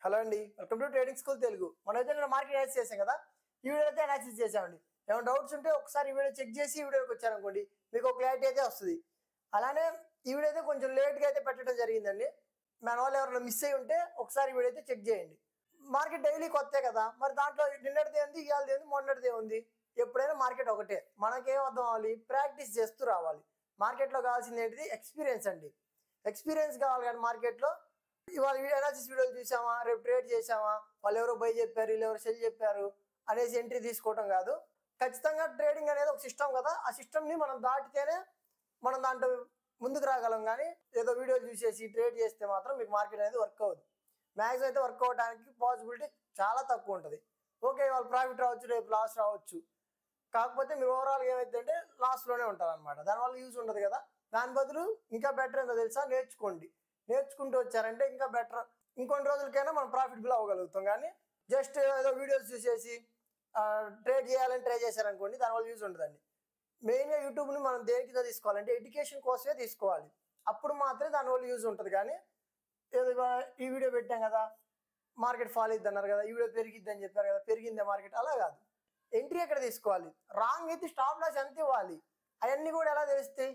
Hello అండి, welcome to trading school Telugu. మనం అయితే మార్కెట్ అనాలిసిస్ చేసాం కదా. ఈ వీడియో అయితే అనాలిసిస్ చేసామండి. ఏమైనా డౌట్స్ ఉంటే ఒకసారి ఈ వీడియో చెక్ చేసి ఈ వీడియోకి వచ్చారనుకోండి, మీకు ఒక క్లారిటీ అయితే వస్తుంది. అలానే ఈ వీడియో అయితే కొంచెం లేట్గా అయితే పెట్టడం జరిగిందండి. మన వాళ్ళు ఎవరైనా మిస్ అయ్యి ఉంటే ఒకసారి ఈ వీడియో అయితే చెక్ చేయండి. మార్కెట్ డైలీ కొత్తే కదా, మరి దాంట్లో నిన్నటిది ఏంది, ఇవాళది ఏంది, మొన్నటిది ఉంది. ఎప్పుడైనా మార్కెట్ ఒకటే. మనకేం అర్థం అవ్వాలి, ప్రాక్టీస్ చేస్తూ రావాలి. మార్కెట్లో కావాల్సింది ఏంటిది, ఎక్స్పీరియన్స్ అండి. ఎక్స్పీరియన్స్ కావాలి కానీ మార్కెట్లో ఇవాళ అనాలిసిస్ వీడియోలు చూసామా, రేపు ట్రేడ్ చేసామా, వాళ్ళు ఎవరో బై చెప్పారు, వీళ్ళు ఎవరు సెల్ చెప్పారు అనేసి ఎంట్రీ తీసుకోవడం కాదు. ఖచ్చితంగా ట్రేడింగ్ అనేది ఒక సిస్టమ్ కదా, ఆ సిస్టమ్ని మనం దాటితేనే మనం దాంట్లో ముందుకు రాగలం. కానీ ఏదో వీడియో చూసేసి ట్రేడ్ చేస్తే మాత్రం మీకు మార్కెట్ అనేది వర్క్ అవ్వదు. మ్యాక్సిమం అయితే వర్క్ అవ్వడానికి పాసిబిలిటీ చాలా తక్కువ ఉంటుంది. ఓకే, వాళ్ళు ప్రాఫిట్ రావచ్చు, రేపు లాస్ రావచ్చు. కాకపోతే మీరు ఓవరాల్గా ఏమైందంటే లాస్లోనే ఉంటారు అనమాట. దానివల్ల యూజ్ ఉండదు కదా. దాని బదులు ఇంకా బెటర్ ఏందో తెలుసా, నేర్చుకోండి. నేర్చుకుంటూ వచ్చారంటే ఇంకా బెటర్. ఇంకొన్ని రోజులకైనా మనం ప్రాఫిటబుల్ అవ్వగలుగుతాం. కానీ జస్ట్ ఏదో వీడియోస్ చూసేసి ట్రేడ్ చేయాలని ట్రై చేశారనుకోండి, దానివల్ల యూజ్ ఉండదండి. మెయిన్గా యూట్యూబ్ని మనం దేనికి తీసుకోవాలంటే ఎడ్యుకేషన్ కోసమే తీసుకోవాలి. అప్పుడు మాత్రమే దానివల్ల యూజ్ ఉంటుంది. కానీ ఏదో ఈ వీడియో పెట్టాం కదా, మార్కెట్ ఫాల్ అవుతుంది అన్నారు కదా, ఈ వీడియో పెరిగిద్ది అని చెప్పారు కదా, పెరిగిందే మార్కెట్, అలా కాదు. ఎంట్రీ ఎక్కడ తీసుకోవాలి, రాంగ్ అయితే స్టాప్ లాస్ ఎంత ఇవ్వాలి, అవన్నీ కూడా ఎలా తెలుస్తాయి,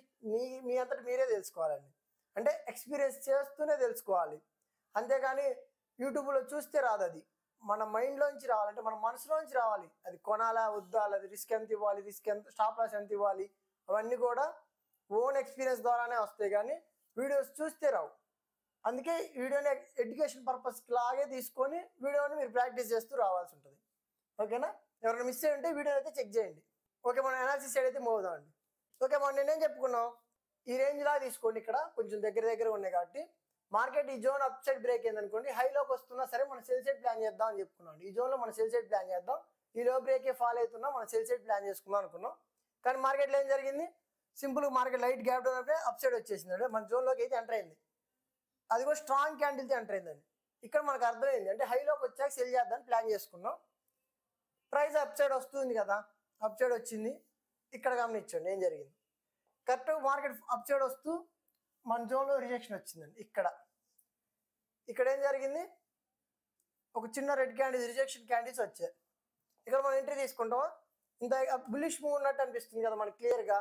మీ అంతటి మీరే తెలుసుకోవాలండి. అంటే ఎక్స్పీరియన్స్ చేస్తూనే తెలుసుకోవాలి. అంతేగాని యూట్యూబ్లో చూస్తే రాదు. అది మన మైండ్లోంచి రావాలంటే మన మనసులోంచి రావాలి. అది కొనాలా వద్దా, అది రిస్క్ ఎంత ఇవ్వాలి, రిస్క్ ఎంత, స్టాప్ లాస్ ఎంత ఇవ్వాలి, అవన్నీ కూడా ఓన్ ఎక్స్పీరియన్స్ ద్వారానే వస్తాయి. కానీ వీడియోస్ చూస్తే రావు. అందుకే వీడియోని ఎడ్యుకేషన్ పర్పస్ లాగే తీసుకొని వీడియోని మీరు ప్రాక్టీస్ చేస్తూ రావాల్సి ఉంటుంది. ఓకేనా? ఎవరైనా మిస్ అయ్యి ఉంటే వీడియో అయితే చెక్ చేయండి. ఓకే, మనం అనాలిసిస్ సైడ్ అయితే మూవ్ అవుదామండి. ఓకే, మనం నేనేం చెప్పుకున్నాం, ఈ రేంజ్లా తీసుకోండి. ఇక్కడ కొంచెం దగ్గర ఉన్నాయి కాబట్టి మార్కెట్ ఈ జోన్ అప్ సైడ్ బ్రేక్ అయిందనుకోండి, హైలోకి వస్తున్నా సరే మనం సెల్ సైడ్ ప్లాన్ చేద్దాం అని చెప్పుకున్నాం. ఈ జోన్లో మనం సెల్ సైడ్ ప్లాన్ చేద్దాం, ఈ లో బ్రేకే ఫాల్ అవుతున్నా మనం సెల్ సైడ్ ప్లాన్ చేసుకుందాం అనుకున్నాం. కానీ మార్కెట్లో ఏం జరిగింది, సింపుల్గా మార్కెట్ లైట్ గ్యాప్ డౌన్ అయితే అప్ సైడ్ వచ్చేసింది. అంటే మన జోన్లోకి అయితే ఎంటర్ అయింది. అది కూడా స్ట్రాంగ్ క్యాండిల్తో ఎంటర్ అయిందండి. ఇక్కడ మనకు అర్థమైంది అంటే హైలోకి వచ్చాక సెల్ చేద్దాం ప్లాన్ చేసుకున్నాం. ప్రైస్ అప్ సైడ్ వస్తుంది కదా, అప్ సైడ్ వచ్చింది. ఇక్కడ గమనించండి ఏం జరిగింది. కరెక్ట్గా మార్కెట్ అప్ సైడ్ వస్తూ మన జోన్లో రిజెక్షన్ వచ్చిందండి. ఇక్కడ ఏం జరిగింది, ఒక చిన్న రెడ్ క్యాండిల్స్, రిజెక్షన్ క్యాండిల్స్ వచ్చాయి. ఇక్కడ మనం ఎంట్రీ తీసుకుంటామా, ఇంత బుల్లిష్ మూవ్ ఉన్నట్టు అనిపిస్తుంది కదా మనకి క్లియర్గా.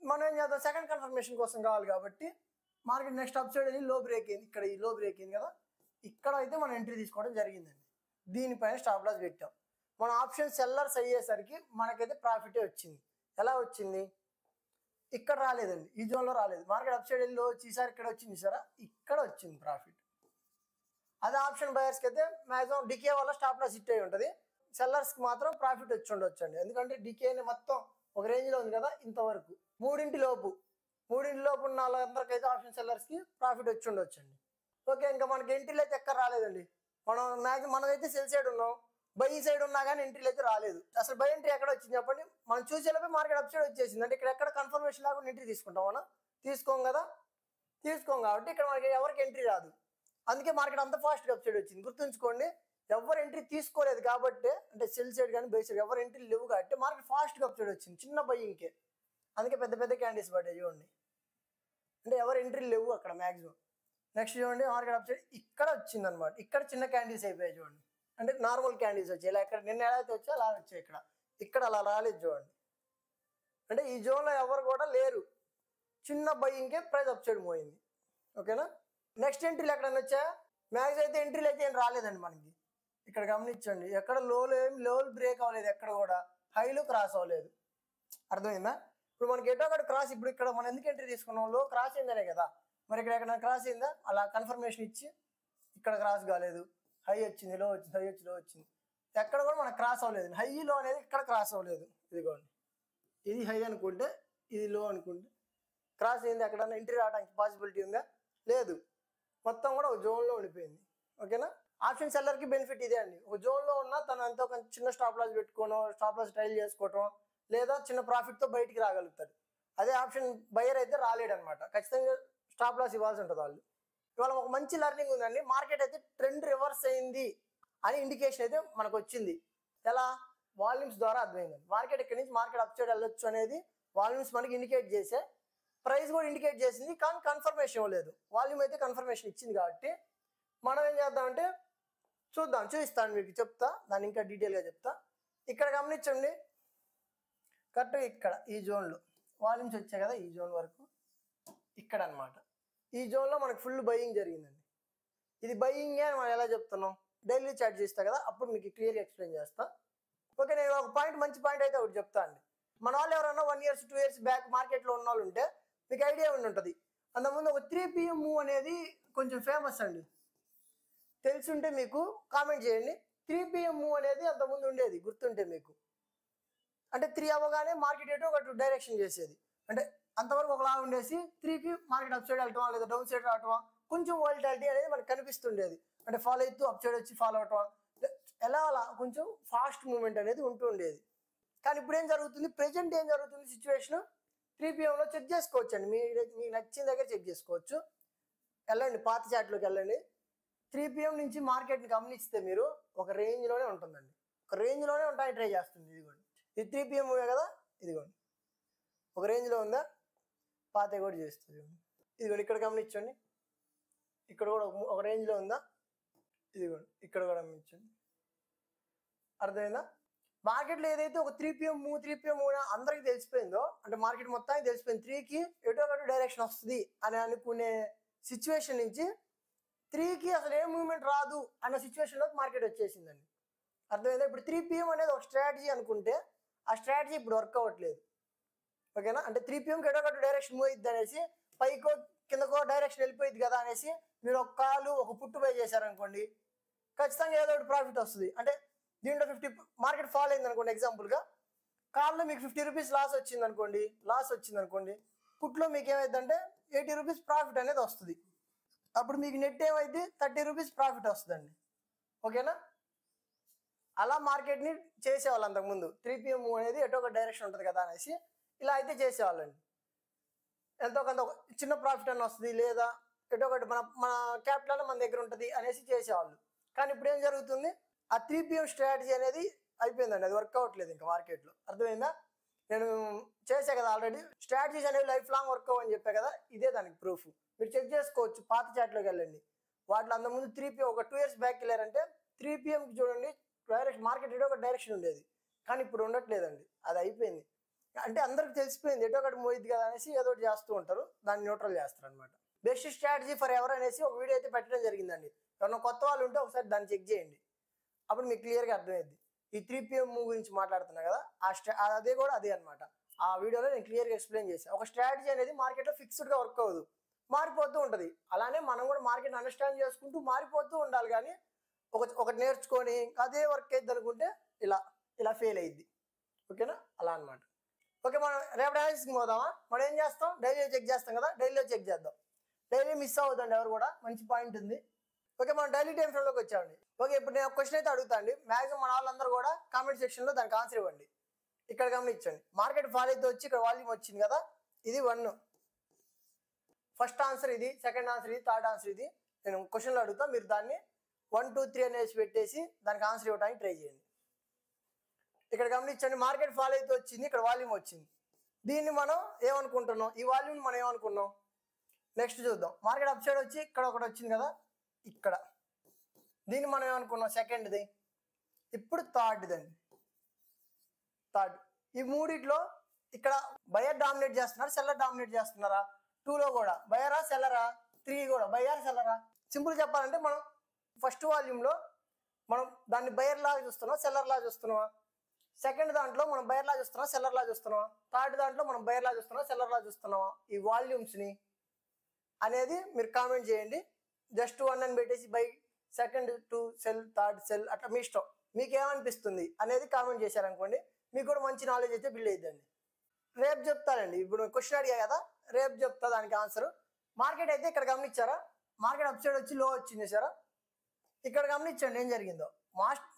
మనం ఏం చేద్దాం, సెకండ్ కన్ఫర్మేషన్ కోసం కావాలి కాబట్టి మార్కెట్ నెక్స్ట్ అప్ సైడ్ వెళ్ళి లో బ్రేక్ అయింది. ఇక్కడ ఈ లో బ్రేక్ అయింది కదా, ఇక్కడ అయితే మనం ఎంట్రీ తీసుకోవడం జరిగిందండి. దీనిపైన స్టాప్ లాస్ పెట్టాం. మన ఆప్షన్ సెల్లర్స్ అయ్యేసరికి మనకైతే ప్రాఫిటే వచ్చింది. ఎలా వచ్చింది, ఇక్కడ రాలేదండి, ఈ జోన్లో రాలేదు. మార్కెట్ అప్ సైడ్ వెళ్ళి వచ్చి ఈసారి ఇక్కడ వచ్చింది సరే, ఇక్కడ వచ్చింది ప్రాఫిట్. అదే ఆప్షన్ బయర్స్కి అయితే మ్యాక్సిమం డికే వల్ల స్టాప్ లాస్ హిట్ అయి ఉంటుంది. సెల్లర్స్కి మాత్రం ప్రాఫిట్ వచ్చి ఉండొచ్చు అండి. ఎందుకంటే డికేని మొత్తం ఒక రేంజ్లో ఉంది కదా, ఇంతవరకు మూడింటి లోపు ఉన్న వాళ్ళందరికైతే ఆప్షన్ సెల్లర్స్కి ప్రాఫిట్ వచ్చి ఉండొచ్చు అండి. ఓకే, ఇంకా మనకి ఎంట్రీలు అయితే ఎక్కడ రాలేదండి. మనమైతే సెల్ సైడ్ ఉన్నాం, బై సైడ్ ఉన్నా కానీ ఎంట్రీలు అయితే రాలేదు. అసలు బై ఎంట్రీ ఎక్కడ వచ్చింది చెప్పండి, మనం చూసేలోపే మార్కెట్ అప్ సైడ్ వచ్చేసింది. అంటే ఇక్కడ ఎక్కడ కన్ఫర్మేషన్ లేకుండా ఎంట్రీ తీసుకుంటాం మనం, తీసుకోం కాబట్టి ఇక్కడ మనకి ఎవరికి ఎంట్రీ రాదు. అందుకే మార్కెట్ అంత ఫాస్ట్గా అప్ సైడ్ వచ్చింది. గుర్తుంచుకోండి, ఎవరు ఎంట్రీ తీసుకోలేదు కాబట్టి, అంటే సెల్ సైడ్ కానీ బై సైడ్ ఎవరు ఎంట్రీ లేవు కాబట్టి మార్కెట్ ఫాస్ట్గా అప్ సైడ్ వచ్చింది, చిన్న బయ్యింగ్కే. అందుకే పెద్ద క్యాండిల్స్ పడ్డాయి చూడండి. అంటే ఎవరు ఎంట్రీ లేవు అక్కడ మ్యాక్సిమం. నెక్స్ట్ చూడండి, మార్కెట్ అప్ సైడ్ ఇక్కడ వచ్చింది అనమాట. ఇక్కడ చిన్న క్యాండిల్స్ అయిపోయాయి చూడండి. అంటే నార్మల్ క్యాండిల్స్ వచ్చాయి. ఇలా ఇక్కడ నిన్న ఎలా అయితే వచ్చాయి అలా వచ్చాయి. ఇక్కడ అలా రాలేదు చూడండి. అంటే ఈ జోన్లో ఎవరు కూడా లేరు, చిన్న బయ్యింగ్కే ప్రైస్ అప్ సైడ్ పోయింది. ఓకేనా? నెక్స్ట్ ఎంట్రీలు ఎక్కడైనా వచ్చాయా, మ్యాక్స్ అయితే ఎంట్రీలు అయితే ఏం రాలేదండి మనకి. ఇక్కడ గమనించండి, ఎక్కడ లోలు బ్రేక్ అవ్వలేదు, ఎక్కడ కూడా హైలు క్రాస్ అవ్వలేదు. అర్థమైందా? ఇప్పుడు మనకి ఎటో ఒకటి క్రాస్, ఇప్పుడు ఇక్కడ మనం ఎందుకు ఎంట్రీ తీసుకున్నాం, లో క్రాస్ అయిందనే కదా. మరి ఇక్కడ ఎక్కడ క్రాస్ అయిందా, అలా కన్ఫర్మేషన్ ఇచ్చి ఇక్కడ క్రాస్ కాలేదు, హై వచ్చింది, లో వచ్చింది, హై వచ్చి లో వచ్చింది, ఎక్కడ కూడా మనకు క్రాస్ అవ్వలేదు. హై లో అనేది ఇక్కడ క్రాస్ అవ్వలేదు. ఇదిగోండి, ఇది హై అనుకుంటే ఇది లో అనుకుంటే క్రాస్ అయింది. ఎక్కడన్నా ఎంట్రీ రావడానికి పాసిబిలిటీ ఉందా, లేదు. మొత్తం కూడా ఒక జోన్లో ఉండిపోయింది. ఓకేనా? ఆప్షన్ సెల్లర్కి బెనిఫిట్ ఇదే అండి. ఒక జోన్లో ఉన్నా తను ఎంతో కొంచెం చిన్న స్టాప్ లాస్ పెట్టుకోవడం, స్టాప్ లాస్ ట్రైల్ చేసుకోవటం, లేదా చిన్న ప్రాఫిట్తో బయటికి రాగలుగుతారు. అదే ఆప్షన్ బయర్ అయితే రాలేడు అనమాట. ఖచ్చితంగా స్టాప్ లాస్ ఇవ్వాల్సి ఉంటుంది వాళ్ళు. ఇవాళ ఒక మంచి లెర్నింగ్ ఉందండి. మార్కెట్ అయితే ట్రెండ్ రివర్స్ అయింది అని ఇండికేషన్ అయితే మనకు వచ్చింది. ఎలా, వాల్యూమ్స్ ద్వారా అర్థమైందండి. మార్కెట్ ఇక్కడి నుంచి మార్కెట్ అప్ సైడ్ వెళ్ళొచ్చు అనేది వాల్యూమ్స్ మనకి ఇండికేట్ చేసే, ప్రైస్ కూడా ఇండికేట్ చేసింది. కానీ కన్ఫర్మేషన్ ఇవ్వలేదు. వాల్యూమ్ అయితే కన్ఫర్మేషన్ ఇచ్చింది కాబట్టి మనం ఏం చేద్దామంటే చూపిస్తాను మీకు, చెప్తా దాన్ని ఇంకా డీటెయిల్గా చెప్తా. ఇక్కడ గమనించండి, కరెక్ట్గా ఇక్కడ ఈ జోన్లో వాల్యూమ్స్ వచ్చాయి కదా, ఈ జోన్ వరకు ఇక్కడ అనమాట. ఈ జోన్లో మనకు ఫుల్ బయింగ్ జరిగిందండి. ఇది బయింగే అని మనం ఎలా చెప్తున్నాం, డైలీ చార్ట్ చేస్తా కదా, అప్పుడు మీకు క్లియర్గా ఎక్స్ప్లెయిన్ చేస్తా. ఓకే, నేను ఒక పాయింట్, మంచి పాయింట్ అయితే ఒకటి చెప్తా అండి. మన వాళ్ళు ఎవరన్నా 1 years 2 years బ్యాక్ మార్కెట్లో ఉన్న వాళ్ళు ఉంటే మీకు ఐడియా ఉండి ఉంటుంది. అంతకుముందు ఒక 3 PM మూవ్ అనేది కొంచెం ఫేమస్ అండి. తెలుసుంటే మీకు కామెంట్ చేయండి. 3 PM మూవ్ అనేది అంతకుముందు ఉండేది, గుర్తుంటే మీకు. అంటే 3 అవ్వగానే మార్కెట్ ఎటు ఒక డైరెక్షన్ చేసేది. అంటే అంతవరకు ఒకలా ఉండేసి 3కి మార్కెట్ అప్ సైడ్ వెళ్ళటమా లేదా డౌన్ సైడ్ రావటమా, కొంచెం వాలిటాలిటీ అనేది మనకు కనిపిస్తుండేది. అంటే ఫాలో అవుతూ అప్ సైడ్ వచ్చి ఫాలో అవటమా, ఎలా అలా కొంచెం ఫాస్ట్ మూవ్మెంట్ అనేది ఉంటూ ఉండేది. కానీ ఇప్పుడు ఏం జరుగుతుంది, ప్రెజెంట్ ఏం జరుగుతుంది సిచ్యువేషన్, 3 PMలో చెక్ చేసుకోవచ్చు అండి. మీకు నచ్చిన దగ్గర చెక్ చేసుకోవచ్చు. వెళ్ళండి పాత చాట్లోకి వెళ్ళండి. 3 PM నుంచి మార్కెట్ని గమనిస్తే మీరు ఒక రేంజ్లోనే ఉంటుందండి, ఒక రేంజ్లోనే ఉంటాయి ట్రై చేస్తుంది. ఇదిగోండి, ఇది 3 PM కదా, ఇదిగోండి ఒక రేంజ్లో ఉందా, పాత కూడా చేస్తుంది. ఇదిగోండి ఇక్కడ గమనించండి, ఇక్కడ కూడా ఒక రేంజ్లో ఉందా, ఇదిగోండి ఇక్కడ కూడా గమనించండి. అర్థమైందా? మార్కెట్లో ఏదైతే ఒక 3 PM మూవ్ 3 PM మూవ్ అందరికీ తెలిసిపోయిందో, అంటే మార్కెట్ మొత్తానికి తెలిసిపోయింది 3కి ఎటో ఒకటి డైరెక్షన్ వస్తుంది అని అనుకునే సిచ్యువేషన్ నుంచి 3కి అసలు ఏ మూవ్మెంట్ రాదు అన్న సిచ్యువేషన్లోకి మార్కెట్ వచ్చేసిందండి. అర్థమైందా? ఇప్పుడు 3 PM అనేది ఒక స్ట్రాటజీ అనుకుంటే ఆ స్ట్రాటజీ ఇప్పుడు వర్క్ అవ్వట్లేదు. ఓకేనా? అంటే 3 PMకి ఎటో ఒకటి డైరెక్షన్ మూవ్ అయ్యిద్ది అనేసి, పైకో కిందకో డైరెక్షన్ వెళ్ళిపోయింది కదా అనేసి మీరు ఒక కాలు ఒక పుట్టు పై చేశారనుకోండి, ఖచ్చితంగా ఏదో ఒకటి ప్రాఫిట్ వస్తుంది. అంటే దీంట్లో 50 మార్కెట్ ఫాల్ అయింది అనుకోండి, ఎగ్జాంపుల్గా కాల్లో మీకు 50 రూపీస్ లాస్ వచ్చింది అనుకోండి, పుట్లో మీకు ఏమైందంటే 80 రూపీస్ ప్రాఫిట్ అనేది వస్తుంది. అప్పుడు మీకు నెట్ ఏమైంది, 30 రూపీస్ ప్రాఫిట్ వస్తుందండి. ఓకేనా? అలా మార్కెట్ని చేసేవాళ్ళు అంతకుముందు. 3 PM అనేది ఎటో ఒక డైరెక్షన్ ఉంటుంది కదా అనేసి ఇలా అయితే చేసేవాళ్ళండి. ఎంతో కొంత చిన్న ప్రాఫిట్ అని వస్తుంది, లేదా ఎటో ఒకటి మన క్యాపిటల్ మన దగ్గర ఉంటుంది అనేసి చేసేవాళ్ళు. కానీ ఇప్పుడు ఏం జరుగుతుంది, ఆ 3 PM స్ట్రాటజీ అనేది అయిపోయిందండి, అది వర్క్ అవ్వట్లేదు ఇంకా మార్కెట్లో. అర్థమైందా? నేను చేసా కదా ఆల్రెడీ, స్ట్రాటజీస్ అనేవి లైఫ్ లాంగ్ వర్క్ అవ్వని చెప్పా కదా, ఇదే దానికి ప్రూఫ్. మీరు చెక్ చేసుకోవచ్చు, పాత చాట్లోకి వెళ్ళండి. వాటిలో అంతకుముందు 3 PM ఒక 2 years బ్యాక్ వెళ్ళారంటే 3 PMకి చూడండి డైరెక్షన్ మార్కెట్ ఎటో ఒక డైరెక్షన్ ఉండేది. కానీ ఇప్పుడు ఉండట్లేదండి, అది అయిపోయింది. అంటే అందరికి తెలిసిపోయింది ఎటో ఒకటి మోయిద్ది కదా అనేసి ఏదో ఒకటి చేస్తూ ఉంటారు, దాన్ని న్యూట్రల్ చేస్తారు అనమాట. బెస్ట్ స్ట్రాటజీ ఫర్ ఎవర్ అనేసి ఒక వీడియో అయితే పెట్టడం జరిగిందండి. ఎవరైనా కొత్త వాళ్ళు ఉంటే ఒకసారి దాన్ని చెక్ చేయండి, అప్పుడు మీకు క్లియర్గా అర్థమైంది. ఈ 3 PM మూవ్ గురించి మాట్లాడుతున్నా కదా, అదే కూడా అదే అనమాట. ఆ వీడియోలో నేను క్లియర్గా ఎక్స్ప్లెయిన్ చేశాను. ఒక స్ట్రాటజీ అనేది మార్కెట్లో ఫిక్స్డ్గా వర్క్ అవ్వదు, మారిపోతూ ఉంటుంది. అలానే మనం కూడా మార్కెట్ అండర్స్టాండ్ చేసుకుంటూ మారిపోతూ ఉండాలి. కానీ ఒకటి నేర్చుకొని అదే వర్క్ అయ్యిద్ది అనుకుంటే ఇలా ఫెయిల్ అయ్యిద్ది. ఓకేనా? అలా అనమాట. ఓకే, మనం రేపటి అనాలిసిస్కి పోదామా? మనం ఏం చేస్తాం, డైలీ చెక్ చేస్తాం కదా, డైలీలో చెక్ చేద్దాం. డైలీ మిస్ అవుతుందండి ఎవరు కూడా, మంచి పాయింట్ ఉంది. ఓకే, మనం డైలీ టైం ఫ్రేమ్లోకి వచ్చామండి. ఓకే, ఇప్పుడు నేను ఒక క్వశ్చన్ అయితే అడుగుతా అండి. మ్యాక్సిమం మన వాళ్ళందరూ కూడా కామెంట్ సెక్షన్లో దానికి ఆన్సర్ ఇవ్వండి. ఇక్కడ గమనించండి, మార్కెట్ ఫాల్ అయితే వచ్చి ఇక్కడ వాల్యూమ్ వచ్చింది కదా, ఇది 1. ఫస్ట్ ఆన్సర్ ఇది, సెకండ్ ఆన్సర్ ఇది, థర్డ్ ఆన్సర్ ఇది. నేను క్వశ్చన్లో అడుగుతా, మీరు దాన్ని 1 2 3 అనేసి పెట్టేసి దానికి ఆన్సర్ ఇవ్వడానికి ట్రై చేయండి. ఇక్కడ గమనించండి, మార్కెట్ ఫాల్ అయితే వచ్చింది, ఇక్కడ వాల్యూమ్ వచ్చింది. దీన్ని మనం ఏమనుకుంటున్నాం, ఈ వాల్యూమ్ మనం ఏమనుకున్నాం, నెక్స్ట్ చూద్దాం. మార్కెట్ అప్ సైడ్ వచ్చి ఇక్కడ ఒకటి వచ్చింది కదా, ఇక్కడ దీన్ని మనం ఏమనుకున్నాం, సెకండ్ది. ఇప్పుడు థర్డ్. ఈ మూడిట్లో ఇక్కడ బయర్ డామినేట్ చేస్తున్నారు, సెల్లర్ డామినేట్ చేస్తున్నారా? 2లో కూడా బయరా సెల్లరా? 3 కూడా బయర్ సెల్లరా? సింపుల్ చెప్పాలంటే మనం ఫస్ట్ వాల్యూమ్లో మనం దాన్ని బయర్ లాగా చూస్తున్నాం, సెల్లర్ లాగా చూస్తున్నావా? సెకండ్ దాంట్లో మనం బయర్ లా చూస్తున్నాం, సెల్లర్ లా చూస్తున్నావా? థర్డ్ దాంట్లో మనం బయర్ లా చూస్తున్నాం, సెల్లర్ లా చూస్తున్నావా? ఈ వాల్యూమ్స్ని అనేది మీరు కామెంట్ చేయండి. జస్ట్ 1 అని పెట్టేసి by, second 2 cell, third cell, అట్లా మీ ఇష్టం, మీకు ఏమనిపిస్తుంది అనేది కామెంట్ చేశారనుకోండి, మీకు కూడా మంచి నాలెడ్జ్ అయితే బిల్డ్ అవుతుందండి. రేపు చెప్తానండి, ఇప్పుడు క్వశ్చన్ అడిగా కదా, రేపు చెప్తా దానికి ఆన్సర్. మార్కెట్ అయితే ఇక్కడ గమనించారా, మార్కెట్ అప్ సైడ్ వచ్చి లో వచ్చింది సారా. ఇక్కడ గమనించండి ఏం జరిగిందో.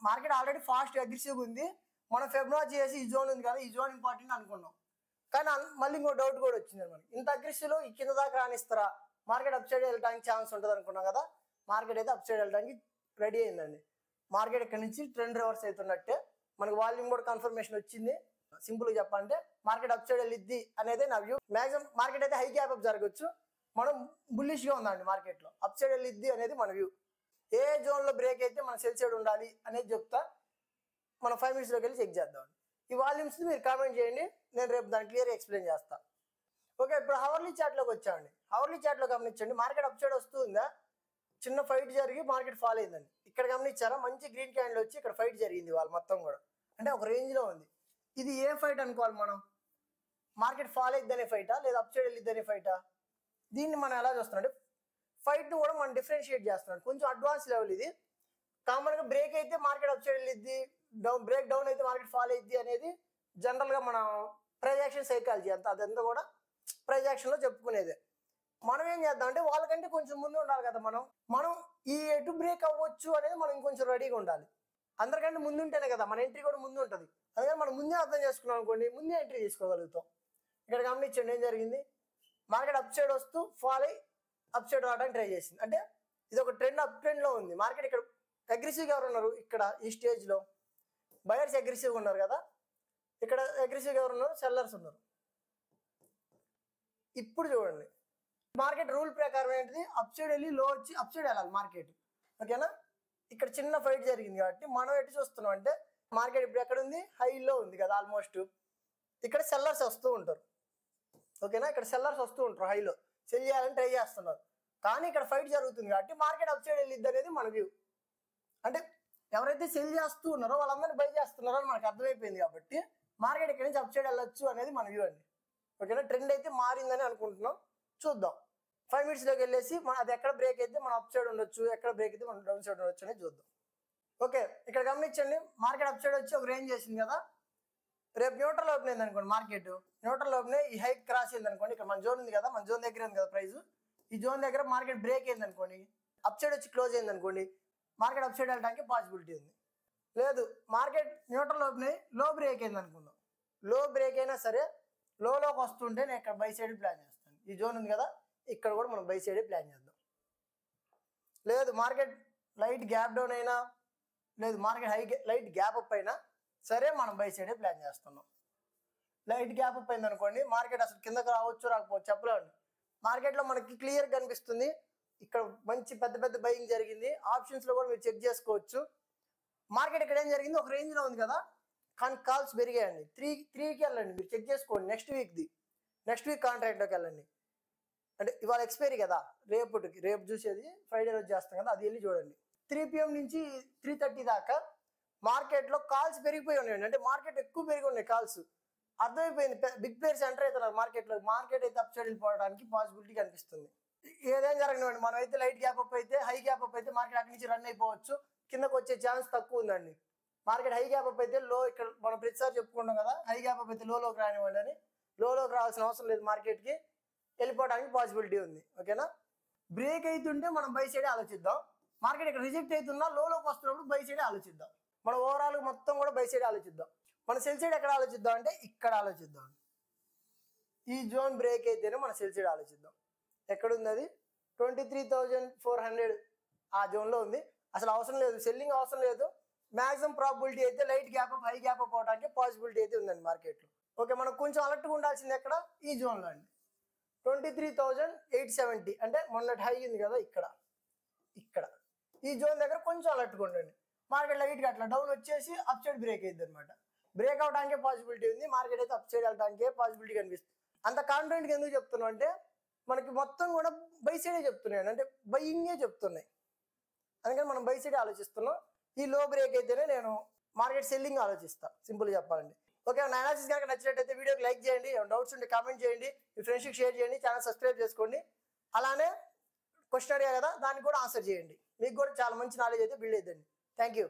మార్కెట్ ఆల్రెడీ ఫాస్ట్ అగ్రెసివ్గా ఉంది. మనం ఫిబొనాచి చేసి ఈ జోన్ ఉంది కదా, ఈ జోన్ ఇంపార్టెంట్ అనుకున్నాం. కానీ మళ్ళీ ఇంకో డౌట్ కూడా వచ్చింది మనకి, ఇంత అగ్రెసివ్లో ఈ కింద దాకా రానిస్తారా, మార్కెట్ అప్ సైడ్ వెళ్ళడానికి ఛాన్స్ ఉంటుంది అనుకున్నాం కదా. మార్కెట్ అయితే అప్ సైడ్ వెళ్ళడానికి రెడీ అయిందండి. మార్కెట్ ఇక్కడ నుంచి ట్రెండ్ రివర్స్ అవుతున్నట్టే, మనకు వాల్యూమ్ కూడా కన్ఫర్మేషన్ వచ్చింది. సింపుల్గా చెప్పాలంటే మార్కెట్ అప్ సైడ్ వెళ్ళిద్ది అనేది నా వ్యూ. మ్యాక్సిమం మార్కెట్ అయితే హై గ్యాప్ అప్ జరగచ్చు, మనం బుల్లిష్గా ఉందండి మార్కెట్లో, అప్ సైడ్ వెళ్ళిద్ది అనేది మన వ్యూ. ఏ జోన్లో బ్రేక్ అయితే మన సెల్ సైడ్ ఉండాలి అనేది చెప్తా. మనం 5 minutesలోకి వెళ్ళి చెక్ చేద్దాం. ఈ వాల్యూమ్స్ని మీరు కామెంట్ చేయండి, నేను రేపు దాన్ని క్లియర్గా ఎక్స్ప్లెయిన్ చేస్తాను. ఓకే, ఇప్పుడు హవర్లీ చార్ట్లోకి వచ్చామండి. హవర్లీ చార్ట్లో గమనించండి, మార్కెట్ అప్ సైడ్ వస్తుందా, చిన్న ఫైట్ జరిగి మార్కెట్ ఫాల్ అయిందండి. ఇక్కడ గమనించారా, మంచి గ్రీన్ క్యాండిల్ వచ్చి ఇక్కడ ఫైట్ జరిగింది వాళ్ళు మొత్తం కూడా, అంటే ఒక రేంజ్లో ఉంది. ఇది ఏ ఫైట్ అనుకోవాలి మనం? మార్కెట్ ఫాల్ అయిద్దనే ఫైటా లేదా అప్ సైడ్ వెళ్ళిద్దనే ఫైటా? దీన్ని మనం ఎలా చూస్తున్నాం అంటే ఫైట్ను కూడా మనం డిఫరెన్షియేట్ చేస్తున్నాం. కొంచెం అడ్వాన్స్ లెవెల్ ఇది. కామన్గా బ్రేక్ అయితే మార్కెట్ అప్ సైడ్ వెళ్ళిద్ది, బ్రేక్ డౌన్ అయితే మార్కెట్ ఫాల్ అయిద్ది అనేది జనరల్గా మన ప్రైస్ యాక్షన్ సైకాలజీ అదంతా కూడా ప్రైస్ యాక్షన్లో చెప్పుకునేదే. మనం ఏం చేద్దాం అంటే వాళ్ళకంటే కొంచెం ముందు ఉండాలి కదా. మనం ఈ ఎటు బ్రేక్ అవ్వచ్చు అనేది మనం ఇంకొంచెం రెడీగా ఉండాలి. అందరికంటే ముందు ఉంటేనే కదా మన ఎంట్రీ కూడా ముందు ఉంటుంది. అందుకని మనం ముందే అర్థం చేసుకున్నాం అనుకోండి, ముందే ఎంట్రీ తీసుకోగలుగుతాం. ఇక్కడ గమనించండి ఏం జరిగింది, మార్కెట్ అప్ సైడ్ వస్తూ ఫాల్ అయ్యి అప్ సైడ్ రావడానికి ట్రై చేసింది. అంటే ఇది ఒక ట్రెండ్, అప్ ట్రెండ్లో ఉంది మార్కెట్. ఇక్కడ అగ్రెసివ్గా ఎవరు ఉన్నారు, ఇక్కడ ఈ స్టేజ్లో బయర్స్ అగ్రెసివ్గా ఉన్నారు కదా, ఇక్కడ అగ్రెసివ్గా ఎవరు ఉన్నారు, సెల్లర్స్ ఉన్నారు. ఇప్పుడు చూడండి, మార్కెట్ రూల్ ప్రకారం ఏంటిది, అప్ సైడ్ వెళ్ళి లో వచ్చి అప్ సైడ్ వెళ్ళాలి మార్కెట్. ఓకేనా, ఇక్కడ చిన్న ఫైట్ జరిగింది కాబట్టి మనం ఎటు చూస్తున్నాం అంటే మార్కెట్ ఇప్పుడు ఎక్కడ ఉంది, హైలో ఉంది కదా ఆల్మోస్ట్. ఇక్కడ సెల్లర్స్ వస్తూ ఉంటారు. ఓకేనా, ఇక్కడ సెల్లర్స్ వస్తూ ఉంటారు, హైలో సెల్ చేయాలని ట్రై చేస్తున్నారు. కానీ ఇక్కడ ఫైట్ జరుగుతుంది కాబట్టి మార్కెట్ అప్ సైడ్ వెళ్ళిద్ది అనేది మన వ్యూ. అంటే ఎవరైతే సెల్ చేస్తూ ఉన్నారో వాళ్ళందరినీ బై చేస్తున్నారో అని మనకు అర్థమైపోయింది కాబట్టి మార్కెట్ ఇక్కడ నుంచి అప్ సైడ్ వెళ్ళొచ్చు అనేది మన వ్యూ అండి. ఓకేనా, ట్రెండ్ అయితే మారిందని అనుకుంటున్నాం. చూద్దాం 5 minutesలోకి వెళ్ళేసి అది ఎక్కడ బ్రేక్ అయితే మనం అప్ సైడ్ ఉండొచ్చు, ఎక్కడ బ్రేక్ అయితే మనం డౌన్ సైడ్ ఉండొచ్చు అనేది చూద్దాం. ఓకే, ఇక్కడ గమనించండి, మార్కెట్ అప్ సైడ్ వచ్చి ఒక రేంజ్ చేసింది కదా, రేపు న్యూట్రల్ ఓపెన్ అయింది అనుకోండి, మార్కెట్ న్యూట్రల్ ఓపెన్ ఈ హైక్ క్రాస్ అయింది అనుకోండి, ఇక్కడ మన జోన్ ఉంది కదా, మన జోన్ దగ్గర ఉంది కదా ప్రైస్, ఈ జోన్ దగ్గర మార్కెట్ బ్రేక్ అయింది అనుకోండి, అప్ సైడ్ వచ్చి క్లోజ్ అయింది అనుకోండి, మార్కెట్ అప్ సైడ్ వెళ్ళడానికి పాసిబిలిటీ ఉంది. లేదు, మార్కెట్ న్యూట్రల్ ఓపెన్ అయ్యి లో బ్రేక్ అయింది అనుకుందాం, లో బ్రేక్ అయినా సరే లోలోకి వస్తుంటే నేను ఇక్కడ బై సైడ్ ప్లాన్ చేస్తాను. ఈ జోన్ ఉంది కదా, ఇక్కడ కూడా మనం బై సైడ్ ప్లాన్ చేద్దాం. లేదు, మార్కెట్ లైట్ గ్యాప్ డౌన్ అయినా, లేదు మార్కెట్ లైట్ గ్యాప్ అప్ అయినా సరే మనం బై సైడే ప్లాన్ చేస్తున్నాం. లైట్ గ్యాప్ అప్ అయింది అనుకోండి, మార్కెట్ అసలు కిందకు రావచ్చు రాకపోవచ్చు చెప్పలేండి. మార్కెట్లో మనకి క్లియర్గా కనిపిస్తుంది, ఇక్కడ మంచి పెద్ద పెద్ద బయింగ్ జరిగింది. ఆప్షన్స్లో కూడా మీరు చెక్ చేసుకోవచ్చు. మార్కెట్ ఇక్కడ ఏం జరిగింది, ఒక రేంజ్లో ఉంది కదా, కానీ కాల్స్ పెరిగాయండి. 3కి వెళ్ళండి, మీరు చెక్ చేసుకోండి. నెక్స్ట్ వీక్ కాంట్రాక్ట్లోకి వెళ్ళండి. అంటే ఇవాళ ఎక్స్పైరీ కదా, రేపు చూసేది ఫ్రైడే రోజు చేస్తాం కదా, అది వెళ్ళి చూడండి. 3 PM నుంచి 3:30 దాకా మార్కెట్లో కాల్స్ పెరిగిపోయి ఉన్నాయండి. అంటే మార్కెట్ ఎక్కువ పెరిగి ఉన్నాయి కాల్స్. అర్థమైపోయింది, బిగ్ ప్లేయర్స్ ఎంటర్ అవుతున్నారు మార్కెట్లో. మార్కెట్ అయితే అప్ సైడ్ వెళ్ళిపోవడానికి పాసిబిలిటీ కనిపిస్తుంది. ఏదైనా జరగనివ్వండి, మనం అయితే లైట్ గ్యాప్ అప్ అయితే, హై గ్యాప్ అప్ అయితే మార్కెట్ అక్కడి నుంచి రన్ అయిపోవచ్చు, కిందకు వచ్చే ఛాన్స్ తక్కువ ఉందండి. మార్కెట్ హై గ్యాప్ అప్ అయితే లో, ఇక్కడ మనం ప్రతిసారి చెప్పుకుంటాం కదా, హై గ్యాప్ అప్ అయితే లోలోకి రానివ్వండి అని. లోలోకి రావాల్సిన అవసరం లేదు, మార్కెట్కి వెళ్ళిపోవడానికి పాసిబిలిటీ ఉంది. ఓకేనా, బ్రేక్ అవుతుంటే మనం బై సైడే ఆలోచిద్దాం. మార్కెట్ ఇక్కడ రిజెక్ట్ అవుతున్నా లోలోకి వస్తున్నప్పుడు బై సైడే ఆలోచిద్దాం. మన ఓవరాల్ మొత్తం కూడా బై సైడ్ ఆలోచిద్దాం. మన సెల్ సైడ్ ఎక్కడ ఆలోచిద్దాం అంటే ఇక్కడ ఆలోచిద్దాం. ఈ జోన్ బ్రేక్ అయితేనే మన సెల్ సైడ్ ఆలోచిద్దాం. ఎక్కడుంది అది, 23,400 ఆ జోన్లో ఉంది. అసలు అవసరం లేదు, సెల్లింగ్ అవసరం లేదు. మ్యాక్సిమం ప్రాబిలిటీ అయితే light gap up, high gap up అవడానికి పాసిబిలిటీ అయితే ఉందండి మార్కెట్లో. ఓకే, మనం కొంచెం అలర్ట్గా ఉండాల్సింది ఎక్కడ, ఈ జోన్లో అండి. 23,870 అంటే మొన్నటి హై ఉంది కదా, ఇక్కడ ఈ జోన్ దగ్గర కొంచెం అలర్ట్గా ఉండండి. మార్కెట్ లైట్గా అట్లా డౌన్ వచ్చేసి అప్ సైడ్ బ్రేక్ అయింది అనమాట. బ్రేక్ అవడానికే పాసిబిలిటీ ఉంది, మార్కెట్ అయితే అప్ సైడ్ వెళ్ళడానికే పాసిబిలిటీ కనిపిస్తుంది. అంత కాన్ఫిడెంట్గా ఎందుకు చెప్తున్నాం అంటే మనకి మొత్తం కూడా బై సైడే చెప్తున్నాయి, అంటే బయింగే చెప్తున్నాయి. అందుకని మనం బై సైడే ఆలోచిస్తున్నాం. ఈ లో బ్రేక్ అయితేనే నేను మార్కెట్ సెల్లింగ్ ఆలోచిస్తాను, సింపుల్గా చెప్పాలండి. ఓకే, నా అనాలిసిస్ కనుక నచ్చినట్టయితే వీడియోకి లైక్ చేయండి, డౌట్స్ ఉంటే కామెంట్ చేయండి, మీ ఫ్రెండ్స్కి షేర్ చేయండి, ఛానల్ సబ్స్క్రైబ్ చేసుకోండి. అలానే క్వశ్చన్ అడిగా కదా, దానికి కూడా ఆన్సర్ చేయండి. మీకు కూడా చాలా మంచి నాలెడ్జ్ అయితే బిల్డ్ అవుతుంది. Thank you.